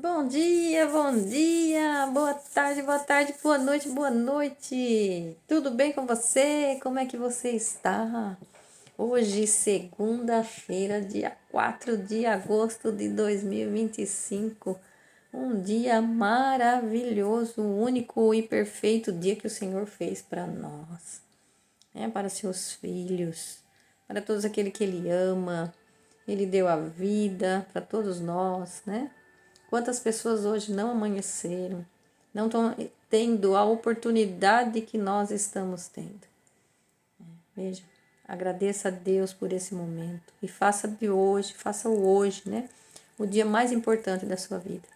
Bom dia, boa tarde, boa noite. Tudo bem com você? Como é que você está? Hoje, segunda-feira, dia 4 de agosto de 2025. Um dia maravilhoso, o único e perfeito dia que o Senhor fez para nós, né? Para seus filhos, para todos aqueles que Ele ama. Ele deu a vida para todos nós, né? Quantas pessoas hoje não amanheceram, não estão tendo a oportunidade que nós estamos tendo. Veja, agradeça a Deus por esse momento e faça o hoje, né? O dia mais importante da sua vida.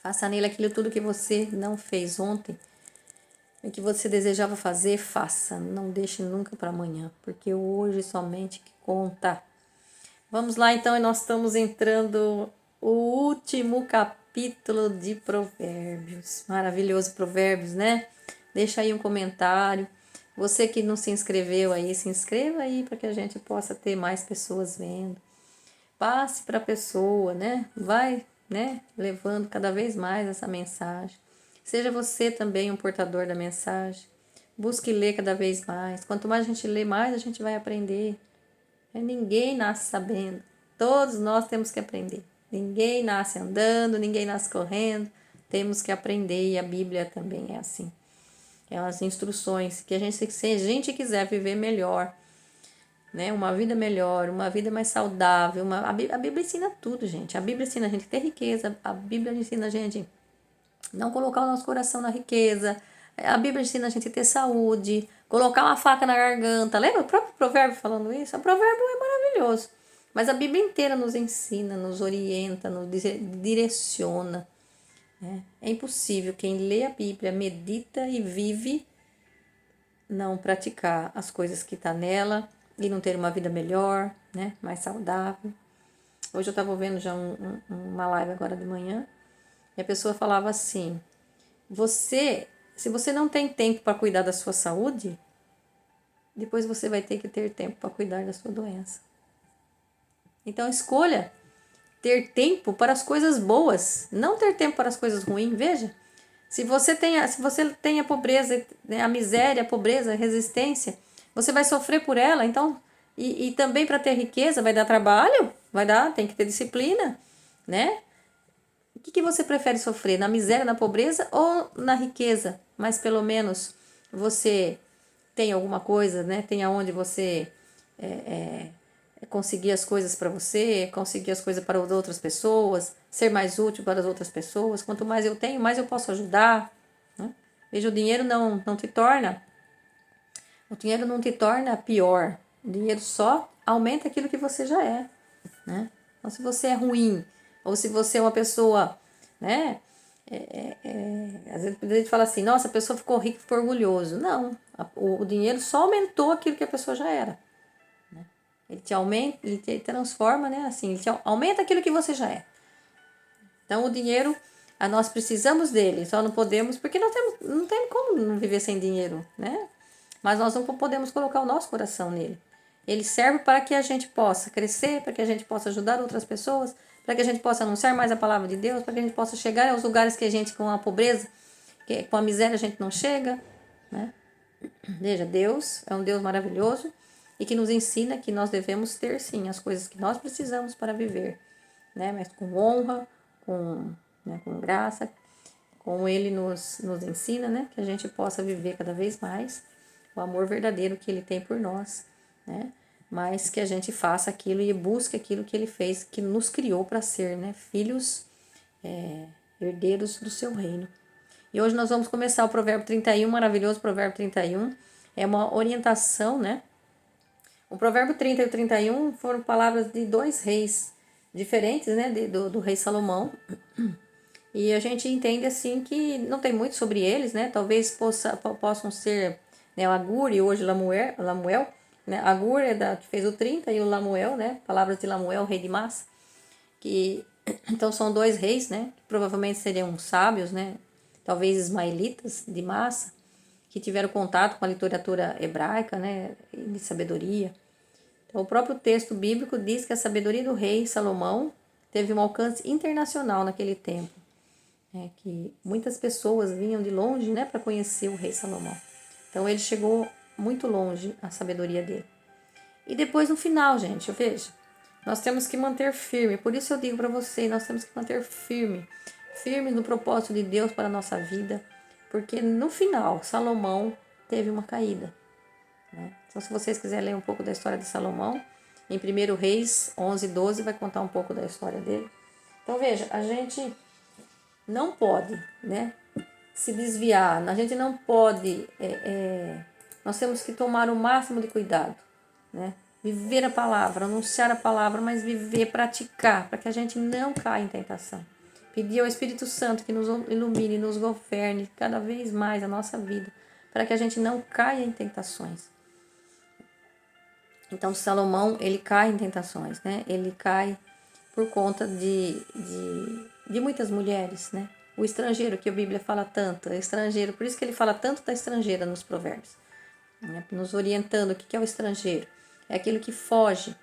Faça nele aquilo tudo que você não fez ontem, o que você desejava fazer, faça. Não deixe nunca para amanhã, porque o hoje somente que conta. Vamos lá então, e nós estamos entrando o último capítulo de Provérbios. Maravilhoso Provérbios, né? Deixa aí um comentário. Você que não se inscreveu aí, se inscreva aí para que a gente possa ter mais pessoas vendo. Passe para a pessoa, né? Vai, né, levando cada vez mais essa mensagem. Seja você também um portador da mensagem. Busque ler cada vez mais. Quanto mais a gente lê, mais a gente vai aprender. Ninguém nasce sabendo. Todos nós temos que aprender. Ninguém nasce andando, ninguém nasce correndo. Temos que aprender e a Bíblia também é assim. É as instruções que se a gente quiser viver melhor, né, uma vida melhor, uma vida mais saudável, a Bíblia ensina tudo, gente. A Bíblia ensina a gente a ter riqueza, a Bíblia ensina a gente não colocar o nosso coração na riqueza. A Bíblia ensina a gente a ter saúde, colocar uma faca na garganta. Lembra o próprio provérbio falando isso? O provérbio é maravilhoso. Mas a Bíblia inteira nos ensina, nos orienta, nos direciona. Né? É impossível quem lê a Bíblia, medita e vive, não praticar as coisas que está nela e não ter uma vida melhor, né? Mais saudável. Hoje eu estava vendo já uma live agora de manhã e a pessoa falava assim: se você não tem tempo para cuidar da sua saúde, depois você vai ter que ter tempo para cuidar da sua doença. Então escolha ter tempo para as coisas boas, não ter tempo para as coisas ruins. Veja, se você tem a pobreza, a miséria, a pobreza, a resistência, você vai sofrer por ela. Então, e também para ter riqueza vai dar trabalho, tem que ter disciplina, né? O que você prefere sofrer? Na miséria, na pobreza ou na riqueza? Mas pelo menos você tem alguma coisa, né? Tem aonde você conseguir as coisas para você, conseguir as coisas para as outras pessoas, ser mais útil para as outras pessoas. Quanto mais eu tenho, mais eu posso ajudar. Né? Veja, o dinheiro não te torna pior. O dinheiro só aumenta aquilo que você já é. Né? Então, se você é ruim, ou se você é uma pessoa, né? Às vezes a gente fala assim, nossa, a pessoa ficou rica e ficou orgulhoso. Não, o dinheiro só aumentou aquilo que a pessoa já era. Né? Ele te aumenta, ele te transforma, né? Assim, ele te aumenta aquilo que você já é. Então, o dinheiro, nós precisamos dele, só não podemos, porque não temos como não viver sem dinheiro, né? Mas nós não podemos colocar o nosso coração nele. Ele serve para que a gente possa crescer, para que a gente possa ajudar outras pessoas, para que a gente possa anunciar mais a palavra de Deus, para que a gente possa chegar aos lugares que a gente, com a pobreza, com a miséria, a gente não chega, né? Veja, Deus é um Deus maravilhoso e que nos ensina que nós devemos ter, sim, as coisas que nós precisamos para viver, né? Mas com honra, com graça, como Ele nos ensina, né? Que a gente possa viver cada vez mais o amor verdadeiro que Ele tem por nós, né? Mas que a gente faça aquilo e busque aquilo que Ele fez, que nos criou para ser, né? Filhos, herdeiros do seu reino. E hoje nós vamos começar o provérbio 31, maravilhoso provérbio 31. É uma orientação, né? O provérbio 30 e o 31 foram palavras de dois reis diferentes, né? Do rei Salomão. E a gente entende assim que não tem muito sobre eles, né? Talvez possam ser, né, o Agur e hoje Lamuel, né? Agur é que fez o 30 e o Lamuel, né? Palavras de Lamuel, rei de Massa, que então são dois reis, né? Que provavelmente seriam sábios, né? Talvez ismaelitas de Massa, que tiveram contato com a literatura hebraica, né? De sabedoria. Então, o próprio texto bíblico diz que a sabedoria do rei Salomão teve um alcance internacional naquele tempo, que muitas pessoas vinham de longe, né, para conhecer o rei Salomão. Então ele chegou muito longe a sabedoria dele. E depois no final, gente, veja, nós temos que manter firme. Por isso eu digo para você, nós temos que manter firme no propósito de Deus para a nossa vida, porque no final Salomão teve uma caída, né? Então, se vocês quiserem ler um pouco da história de Salomão, em 1 Reis 11:12 vai contar um pouco da história dele. Então veja, a gente não pode, né, se desviar, a gente não pode, nós temos que tomar o máximo de cuidado, né? Viver a palavra, anunciar a palavra, mas viver, praticar, para que a gente não caia em tentação. Pedir ao Espírito Santo que nos ilumine, nos governe cada vez mais a nossa vida, para que a gente não caia em tentações. Então, Salomão, ele cai em tentações, né? Ele cai por conta de muitas mulheres, né? O estrangeiro, que a Bíblia fala tanto, é estrangeiro, por isso que ele fala tanto da estrangeira nos provérbios, né? Nos orientando o que é o estrangeiro. É aquele que foge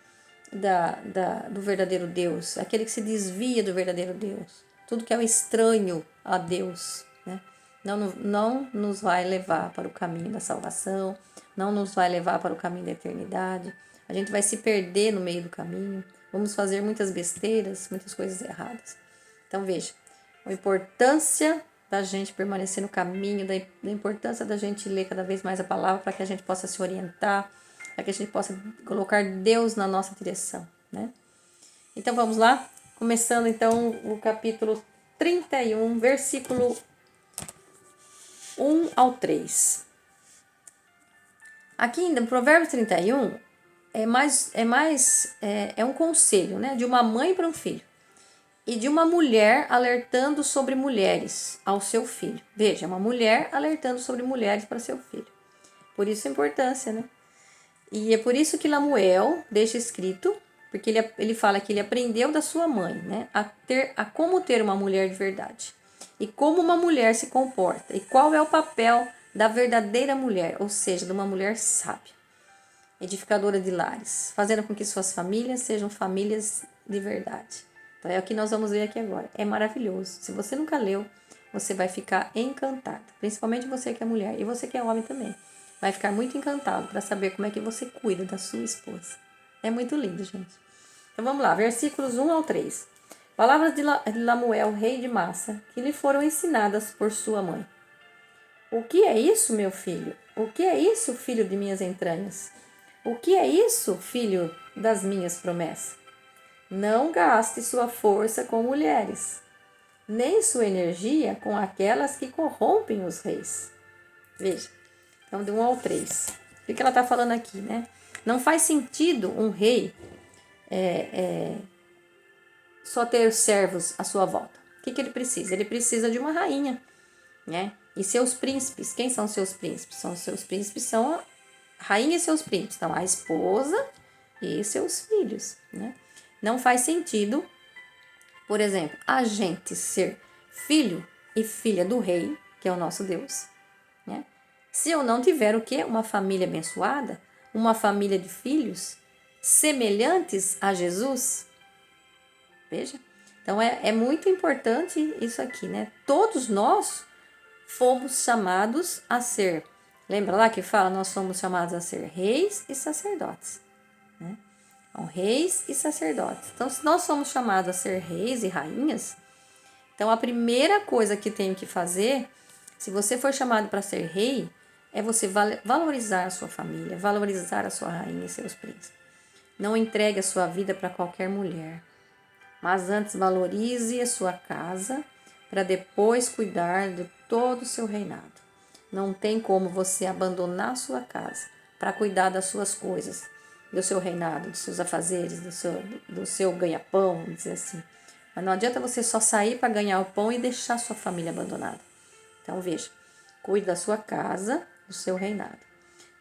do verdadeiro Deus, é aquele que se desvia do verdadeiro Deus. Tudo que é o estranho a Deus, né? Não nos vai levar para o caminho da salvação, não nos vai levar para o caminho da eternidade. A gente vai se perder no meio do caminho, vamos fazer muitas besteiras, muitas coisas erradas. Então veja, a importância da gente permanecer no caminho, da importância da gente ler cada vez mais a palavra para que a gente possa se orientar, para que a gente possa colocar Deus na nossa direção, né? Então vamos lá, começando então o capítulo 31, versículo 1 ao 3. Aqui no Provérbios 31 é um conselho, né, de uma mãe para um filho e de uma mulher alertando sobre mulheres ao seu filho. Veja, uma mulher alertando sobre mulheres para seu filho. Por isso a importância, né? E é por isso que Lamuel deixa escrito, porque ele fala que ele aprendeu da sua mãe, né, a como ter uma mulher de verdade e como uma mulher se comporta e qual é o papel da verdadeira mulher, ou seja, de uma mulher sábia, edificadora de lares, fazendo com que suas famílias sejam famílias de verdade. Então é o que nós vamos ver aqui agora. É maravilhoso. Se você nunca leu, você vai ficar encantado, principalmente você que é mulher e você que é homem também. Vai ficar muito encantado para saber como é que você cuida da sua esposa. É muito lindo, gente. Então vamos lá, versículos 1 ao 3. Palavras de Lamuel, rei de Massa, que lhe foram ensinadas por sua mãe. O que é isso, meu filho? O que é isso, filho de minhas entranhas? O que é isso, filho das minhas promessas? Não gaste sua força com mulheres, nem sua energia com aquelas que corrompem os reis. Veja. Então, de 1 ao 3. O que ela está falando aqui, né? Não faz sentido um rei só ter servos à sua volta. O que ele precisa? Ele precisa de uma rainha, né? E seus príncipes. Quem são seus príncipes? Seus príncipes são a rainha e seus príncipes. Então, a esposa e seus filhos, né? Não faz sentido, por exemplo, a gente ser filho e filha do rei, que é o nosso Deus, né? Se eu não tiver o quê? Uma família abençoada, uma família de filhos semelhantes a Jesus. Veja. Então é muito importante isso aqui, né? Todos nós fomos chamados a ser. Lembra lá que fala? Nós somos chamados a ser reis e sacerdotes, né? Então, reis e sacerdotes. Então, se nós somos chamados a ser reis e rainhas, então a primeira coisa que tenho que fazer, se você for chamado para ser rei, é você valorizar a sua família, valorizar a sua rainha e seus príncipes. Não entregue a sua vida para qualquer mulher, mas antes valorize a sua casa para depois cuidar de todo o seu reinado. Não tem como você abandonar a sua casa para cuidar das suas coisas, do seu reinado, dos seus afazeres, do seu ganha-pão, vamos dizer assim. Mas não adianta você só sair para ganhar o pão e deixar a sua família abandonada. Então veja, cuide da sua casa, do seu reinado.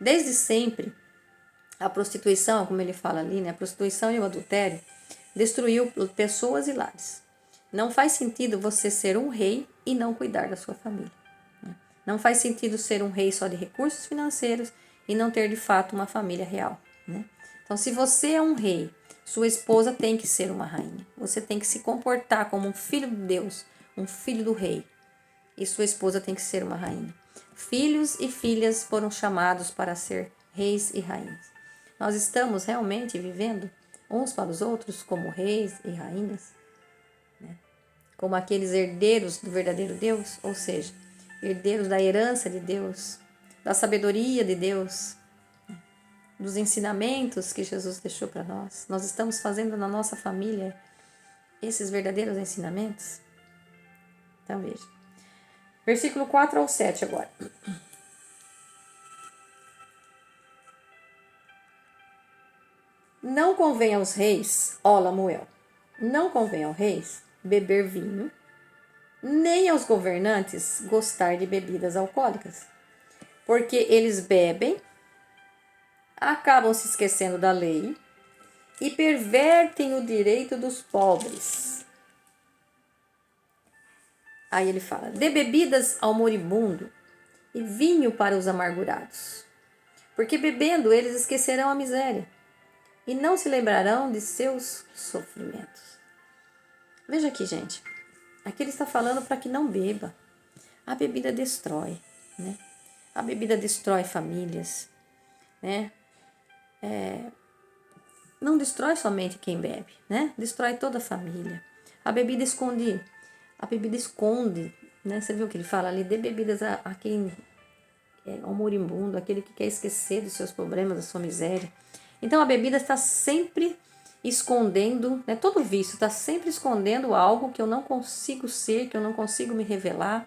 Desde sempre, a prostituição, como ele fala ali, né? A prostituição e o adultério destruiu pessoas e lares. Não faz sentido você ser um rei e não cuidar da sua família, né? Não faz sentido ser um rei só de recursos financeiros e não ter de fato uma família real, né? Então, se você é um rei, Sua esposa tem que ser uma rainha. Você tem que se comportar como um filho de Deus, um filho do rei. E sua esposa tem que ser uma rainha. Filhos e filhas foram chamados para ser reis e rainhas. Nós estamos realmente vivendo uns para os outros como reis e rainhas, né? Como aqueles herdeiros do verdadeiro Deus, ou seja, herdeiros da herança de Deus, da sabedoria de Deus, dos ensinamentos que Jesus deixou para nós. Nós estamos fazendo na nossa família esses verdadeiros ensinamentos? Então veja. Versículo 4 ao 7 agora. Não convém aos reis, ó Lamuel, não convém aos reis beber vinho, nem aos governantes gostar de bebidas alcoólicas, porque eles bebem, acabam se esquecendo da lei e pervertem o direito dos pobres. Aí ele fala, dê bebidas ao moribundo e vinho para os amargurados, porque bebendo eles esquecerão a miséria e não se lembrarão de seus sofrimentos. Veja aqui, gente. Aqui ele está falando para que não beba. A bebida destrói, né? A bebida destrói famílias, né? Não destrói somente quem bebe, né? Destrói toda a família. A bebida esconde, né? Você viu o que ele fala ali? Dê bebidas a quem ao moribundo, aquele que quer esquecer dos seus problemas, da sua miséria. Então a bebida está sempre escondendo, né? Todo vício está sempre escondendo algo que eu não consigo ser, que eu não consigo me revelar,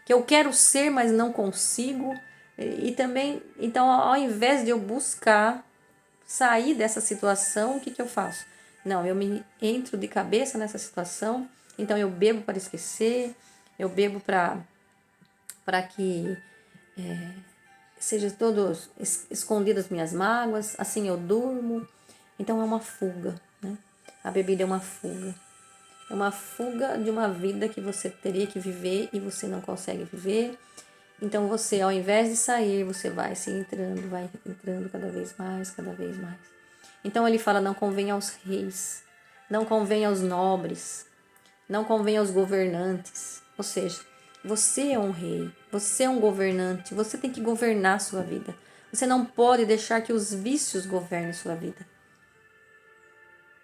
que eu quero ser, mas não consigo. E também, então, ao invés de eu buscar sair dessa situação, o que eu faço? Não, eu me entro de cabeça nessa situação, então eu bebo para esquecer, eu bebo para que sejam todos escondidas minhas mágoas, assim eu durmo. Então é uma fuga, né? A bebida é uma fuga. É uma fuga de uma vida que você teria que viver e você não consegue viver. Então você, ao invés de sair, você vai entrando cada vez mais, cada vez mais. Então ele fala, não convém aos reis, não convém aos nobres, não convém aos governantes. Ou seja, você é um rei, você é um governante, você tem que governar a sua vida. Você não pode deixar que os vícios governem sua vida.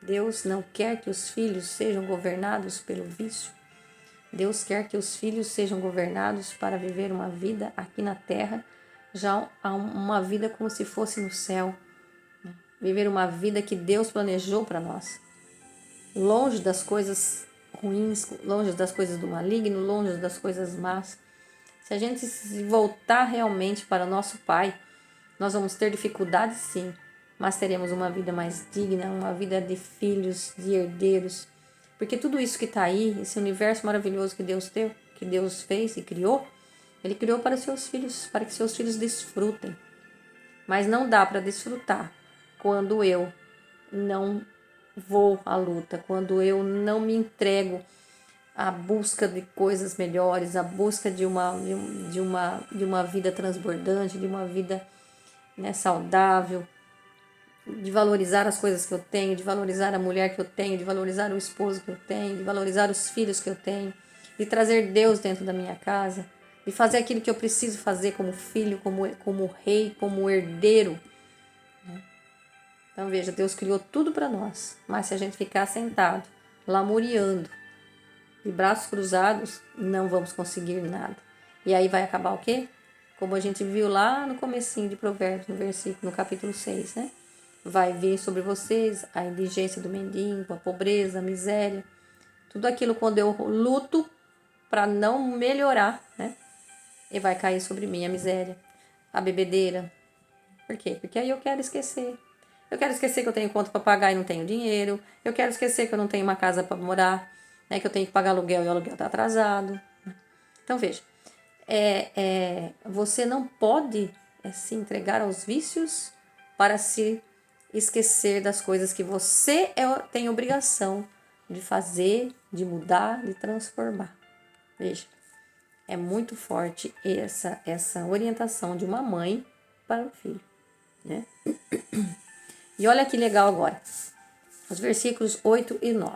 Deus não quer que os filhos sejam governados pelo vício. Deus quer que os filhos sejam governados para viver uma vida aqui na terra, já uma vida como se fosse no céu. Viver uma vida que Deus planejou para nós. Longe das coisas ruins, longe das coisas do maligno, longe das coisas más. Se a gente se voltar realmente para o nosso Pai, nós vamos ter dificuldades sim, mas teremos uma vida mais digna, uma vida de filhos, de herdeiros. Porque tudo isso que está aí, esse universo maravilhoso que Deus fez e criou, Ele criou para seus filhos, para que seus filhos desfrutem. Mas não dá para desfrutar quando eu não vou à luta, quando eu não me entrego à busca de coisas melhores, à busca de uma vida transbordante, de uma vida, né, saudável, de valorizar as coisas que eu tenho, de valorizar a mulher que eu tenho, de valorizar o esposo que eu tenho, de valorizar os filhos que eu tenho, de trazer Deus dentro da minha casa, de fazer aquilo que eu preciso fazer como filho, como rei, como herdeiro. Então veja, Deus criou tudo para nós, mas se a gente ficar sentado, lamuriando, de braços cruzados, não vamos conseguir nada. E aí vai acabar o quê? Como a gente viu lá no comecinho de Provérbios, no capítulo 6, né? Vai vir sobre vocês a indigência do mendigo, a pobreza, a miséria, tudo aquilo quando eu luto para não melhorar, né? E vai cair sobre mim a miséria, a bebedeira. Por quê? Porque aí eu quero esquecer. Eu quero esquecer que eu tenho conta para pagar e não tenho dinheiro. Eu quero esquecer que eu não tenho uma casa para morar, né? Que eu tenho que pagar aluguel e o aluguel está atrasado. Então veja, você não pode se entregar aos vícios para se esquecer das coisas que você tem obrigação de fazer, de mudar, de transformar. Veja, é muito forte essa orientação de uma mãe para o filho, né? E olha que legal agora. os versículos 8 e 9.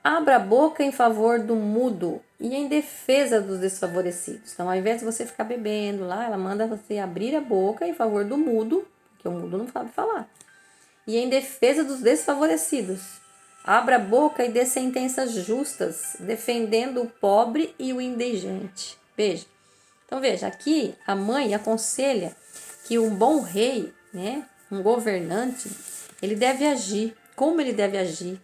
Abra a boca em favor do mudo e em defesa dos desfavorecidos. Então, ao invés de você ficar bebendo lá, ela manda você abrir a boca em favor do mudo, porque o mudo não sabe falar. E em defesa dos desfavorecidos. Abra a boca e dê sentenças justas, defendendo o pobre e o indigente. Veja. Então, veja, aqui a mãe aconselha que um bom rei, né, um governante, ele deve agir. Como ele deve agir?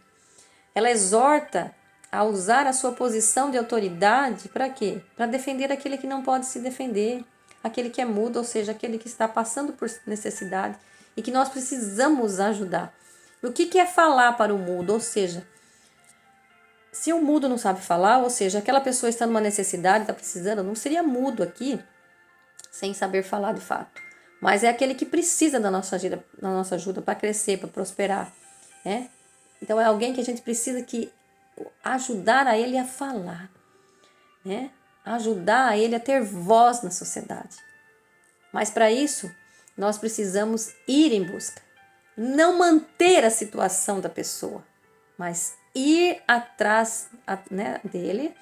Ela exorta a usar a sua posição de autoridade para quê? Para defender aquele que não pode se defender, aquele que é mudo, ou seja, aquele que está passando por necessidade e que nós precisamos ajudar. O que é falar para o mudo? Ou seja, se o mudo não sabe falar, ou seja, aquela pessoa está numa necessidade, está precisando, não seria mudo aqui sem saber falar de fato. Mas é aquele que precisa da nossa ajuda para crescer, para prosperar, né? Então, é alguém que a gente precisa ajudar a ele a falar, né? Ajudar a ele a ter voz na sociedade. Mas, para isso, nós precisamos ir em busca. Não manter a situação da pessoa, mas ir atrás, né, dele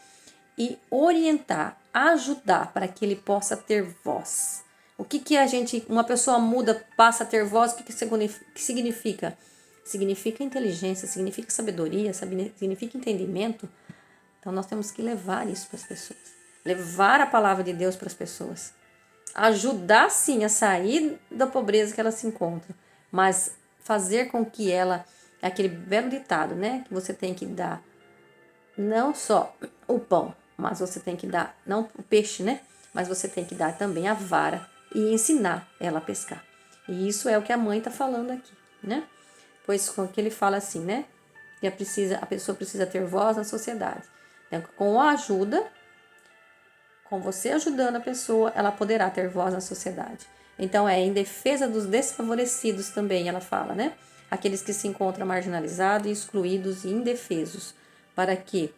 e orientar, ajudar para que ele possa ter voz. O que uma pessoa muda passa a ter voz, o que significa? Significa inteligência, significa sabedoria, significa entendimento. Então nós temos que levar isso para as pessoas. Levar a palavra de Deus para as pessoas. Ajudar sim a sair da pobreza que ela se encontra, mas fazer com que ela, é aquele belo ditado, né, que você tem que dar não só o pão, mas você tem que dar, não o peixe, né, mas você tem que dar também a vara e ensinar ela a pescar. E isso é o que a mãe está falando aqui, né? Pois com que ele fala assim, né? Que a pessoa precisa ter voz na sociedade. Então, com a ajuda, com você ajudando a pessoa, ela poderá ter voz na sociedade. Então, em defesa dos desfavorecidos também, ela fala, né? Aqueles que se encontram marginalizados, excluídos e indefesos, para que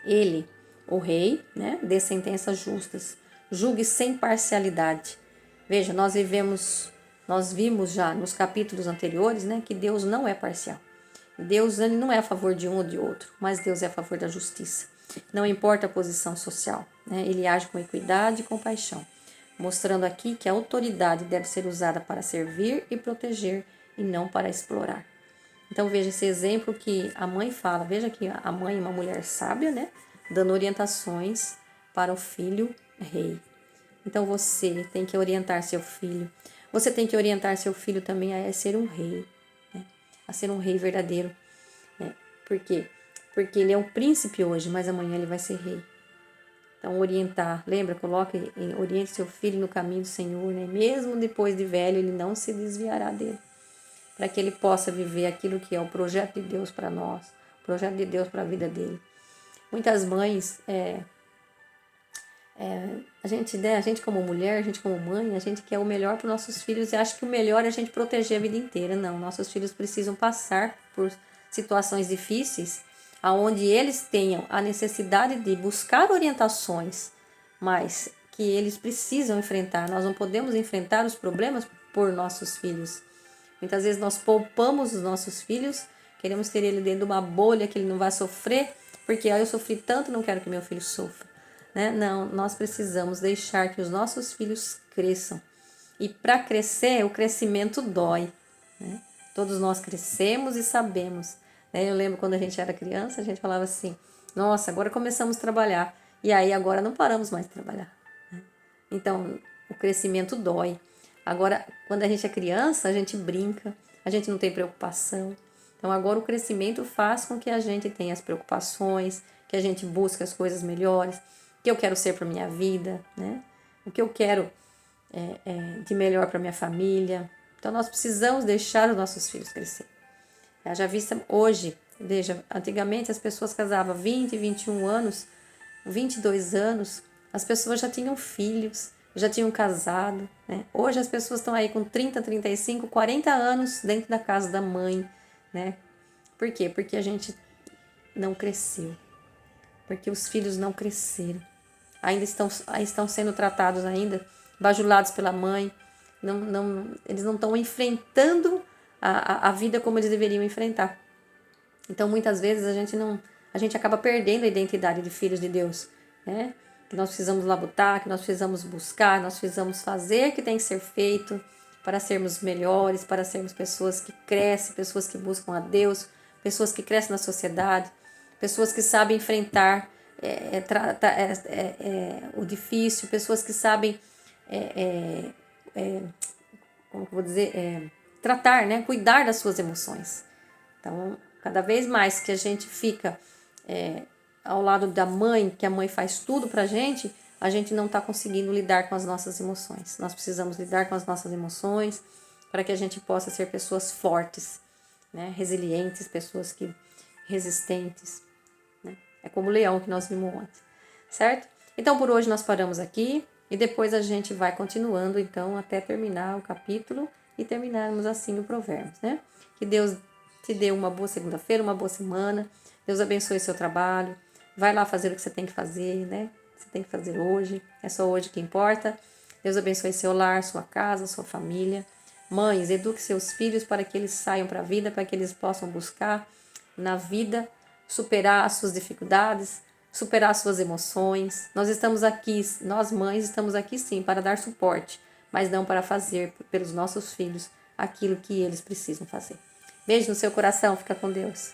ele, o rei, né, dê sentenças justas, julgue sem parcialidade. Veja, nós vimos já nos capítulos anteriores, né, que Deus não é parcial. Deus ele não é a favor de um ou de outro, mas Deus é a favor da justiça. Não importa a posição social, né, ele age com equidade e compaixão, mostrando aqui que a autoridade deve ser usada para servir e proteger e não para explorar. Então veja esse exemplo que a mãe fala, veja que a mãe é uma mulher sábia, né, dando orientações para o filho rei. Então você tem que orientar seu filho. Você tem que orientar seu filho também a ser um rei, né? A ser um rei verdadeiro. Né? Por quê? Porque ele é um príncipe hoje, mas amanhã ele vai ser rei. Então, orientar. Lembra, oriente seu filho no caminho do Senhor, né? Mesmo depois de velho, ele não se desviará dele. Para que ele possa viver aquilo que é o projeto de Deus para nós, o projeto de Deus para a vida dele. Muitas mães... a gente como mulher, a gente como mãe, a gente quer o melhor para os nossos filhos e acha que o melhor é a gente proteger a vida inteira. Não, nossos filhos precisam passar por situações difíceis, aonde eles tenham a necessidade de buscar orientações, mas que eles precisam enfrentar. Nós não podemos enfrentar os problemas por nossos filhos. Muitas vezes nós poupamos os nossos filhos, queremos ter ele dentro de uma bolha que ele não vai sofrer, porque eu sofri tanto, não quero que meu filho sofra. Né? Não, nós precisamos deixar que os nossos filhos cresçam. E para crescer, o crescimento dói. Né? Todos nós crescemos e sabemos. Né? Eu lembro quando a gente era criança, a gente falava assim, nossa, agora começamos a trabalhar. E aí agora não paramos mais de trabalhar. Né? Então, o crescimento dói. Agora, quando a gente é criança, a gente brinca, a gente não tem preocupação. Então, agora o crescimento faz com que a gente tenha as preocupações, que a gente busque as coisas melhores, o que eu quero ser para minha vida, né? O que eu quero de melhor para minha família. Então, nós precisamos deixar os nossos filhos crescer. Já vista hoje, veja, antigamente as pessoas casavam 20, 21 anos, 22 anos, as pessoas já tinham filhos, já tinham casado, né? Hoje as pessoas estão aí com 30, 35, 40 anos dentro da casa da mãe, né? Por quê? Porque a gente não cresceu. Porque os filhos não cresceram. Ainda estão sendo tratados ainda, bajulados pela mãe. Eles não estão enfrentando a vida como eles deveriam enfrentar. Então, muitas vezes, a gente acaba perdendo a identidade de filhos de Deus, né? Que nós precisamos labutar, que nós precisamos buscar, nós precisamos fazer o que tem que ser feito para sermos melhores, para sermos pessoas que crescem, pessoas que buscam a Deus, pessoas que crescem na sociedade, pessoas que sabem enfrentar o difícil, pessoas que sabem, como que eu vou dizer, tratar, né? Cuidar das suas emoções. Então, cada vez mais que a gente fica ao lado da mãe, que a mãe faz tudo pra gente, a gente não está conseguindo lidar com as nossas emoções. Nós precisamos lidar com as nossas emoções para que a gente possa ser pessoas fortes, né? Resilientes, pessoas que resistentes. Né? É como o leão que nós vimos ontem, certo? Então, por hoje nós paramos aqui e depois a gente vai continuando, então, até terminar o capítulo e terminarmos assim o Provérbios, né? Que Deus te dê uma boa segunda-feira, uma boa semana. Deus abençoe seu trabalho. Vai lá fazer o que você tem que fazer, né? Você tem que fazer hoje. É só hoje que importa. Deus abençoe seu lar, sua casa, sua família. Mães, eduque seus filhos para que eles saiam para a vida, para que eles possam buscar na vida, superar as suas dificuldades, superar as suas emoções. Nós estamos aqui, nós mães estamos aqui sim para dar suporte, mas não para fazer pelos nossos filhos aquilo que eles precisam fazer. Beijo no seu coração, fica com Deus.